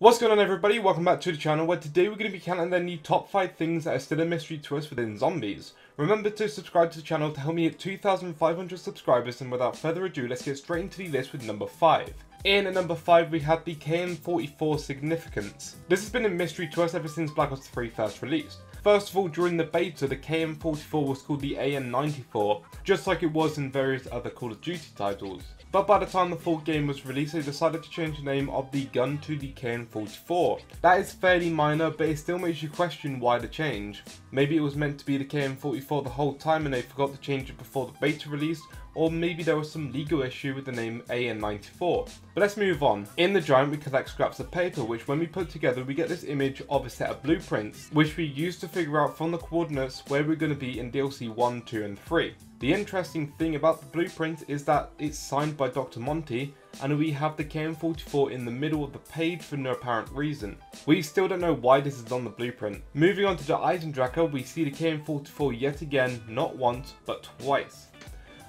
What's going on, everybody? Welcome back to the channel, where today we're going to be counting the new top 5 things that are still a mystery to us within zombies. Remember to subscribe to the channel to help me hit 2,500 subscribers, and without further ado, let's get straight into the list with number 5. In at number 5 we have the KN-44 significance. This has been a mystery to us ever since Black Ops 3 first released. First of all, during the beta, the KN-44 was called the AN-94, just like it was in various other Call of Duty titles. But by the time the full game was released, they decided to change the name of the gun to the KN-44. That is fairly minor, but it still makes you question why the change. Maybe it was meant to be the KN-44 the whole time and they forgot to change it before the beta released, or maybe there was some legal issue with the name AN-94. But let's move on. In the Giant we collect scraps of paper, which when we put together we get this image of a set of blueprints, which we use to figure out from the coordinates where we're going to be in DLC 1, 2 and 3. The interesting thing about the blueprint is that it's signed by Dr. Monty, and we have the KN-44 in the middle of the page for no apparent reason. We still don't know why this is on the blueprint. Moving on to the Eisendrache, we see the KN-44 yet again, not once, but twice.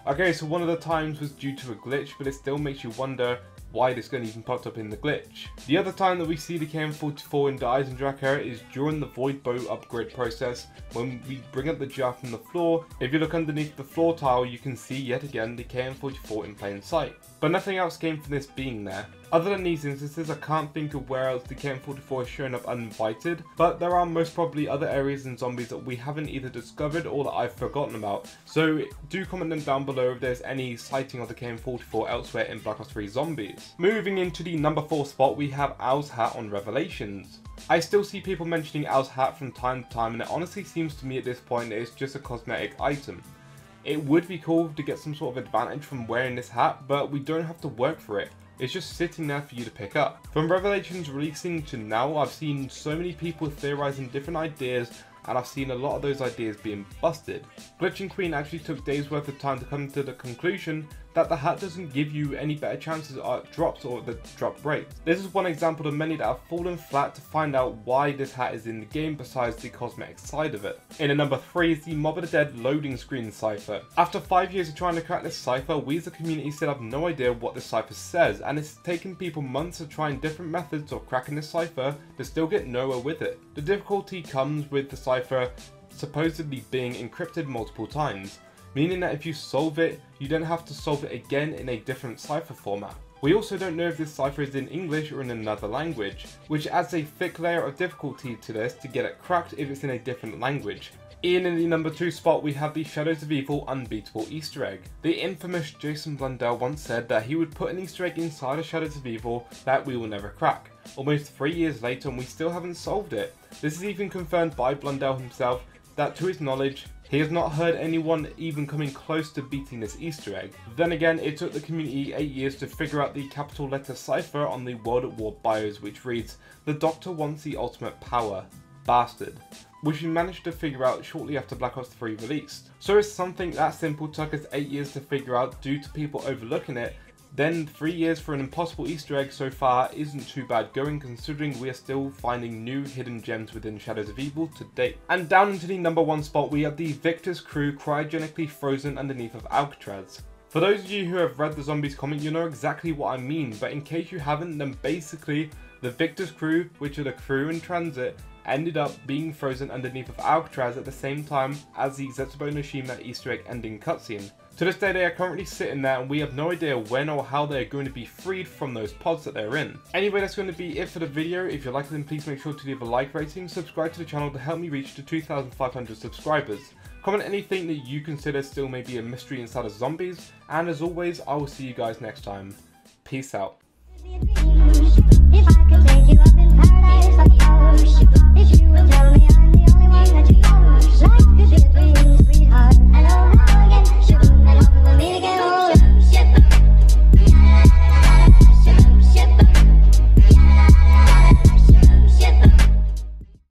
Okay, so one of the times was due to a glitch, but it still makes you wonder why this gun even popped up in the glitch. The other time that we see the KN-44 in the Eisendrache is during the Void Bow upgrade process, when we bring up the jar from the floor. If you look underneath the floor tile, you can see yet again the KN-44 in plain sight. But nothing else came from this being there. Other than these instances, I can't think of where else the KN-44 is showing up uninvited, but there are most probably other areas in zombies that we haven't either discovered or that I've forgotten about. So do comment them down below if there's any sighting of the KN-44 elsewhere in Black Ops 3 Zombies. Moving into the number 4 spot, we have Owl's hat on Revelations. I still see people mentioning Owl's hat from time to time, and it honestly seems to me at this point that it's just a cosmetic item. It would be cool to get some sort of advantage from wearing this hat, but we don't have to work for it. It's just sitting there for you to pick up. From Revelations releasing to now, I've seen so many people theorizing different ideas, and I've seen a lot of those ideas being busted. Glitching Queen actually took days worth of time to come to the conclusion that the hat doesn't give you any better chances at drops or the drop rate. This is one example of many that have fallen flat to find out why this hat is in the game besides the cosmetic side of it. In at number 3 is the Mob of the Dead loading screen cipher. After 5 years of trying to crack this cipher, we as a community still have no idea what this cipher says, and it's taken people months of trying different methods of cracking this cipher to still get nowhere with it. The difficulty comes with the cipher supposedly being encrypted multiple times, meaning that if you solve it, you then have to solve it again in a different cipher format. We also don't know if this cipher is in English or in another language, which adds a thick layer of difficulty to this to get it cracked if it's in a different language. In the number 2 spot, we have the Shadows of Evil unbeatable Easter egg. The infamous Jason Blundell once said that he would put an Easter egg inside of Shadows of Evil that we will never crack. Almost 3 years later and we still haven't solved it. This is even confirmed by Blundell himself, that to his knowledge, he has not heard anyone even coming close to beating this Easter egg. Then again, it took the community 8 years to figure out the capital letter cipher on the World at War bios, which reads, "The Doctor wants the ultimate power. Bastard," which we managed to figure out shortly after Black Ops 3 released. So it's something that simple took us 8 years to figure out due to people overlooking it. Then 3 years for an impossible Easter egg so far isn't too bad going, considering we are still finding new hidden gems within Shadows of Evil to date. And down into the number 1 spot, we have the Victor's crew cryogenically frozen underneath of Alcatraz. For those of you who have read the Zombies comic, you know exactly what I mean, but in case you haven't, then basically the Victor's crew, which are the crew in transit, ended up being frozen underneath of Alcatraz at the same time as the Zetsubo Noshima Easter egg ending cutscene. To this day they are currently sitting there and we have no idea when or how they are going to be freed from those pods that they're in. Anyway, that's going to be it for the video. If you liked it, then please make sure to leave a like rating, subscribe to the channel to help me reach to 2,500 subscribers. Comment anything that you consider still may be a mystery inside of zombies, and as always, I will see you guys next time. Peace out.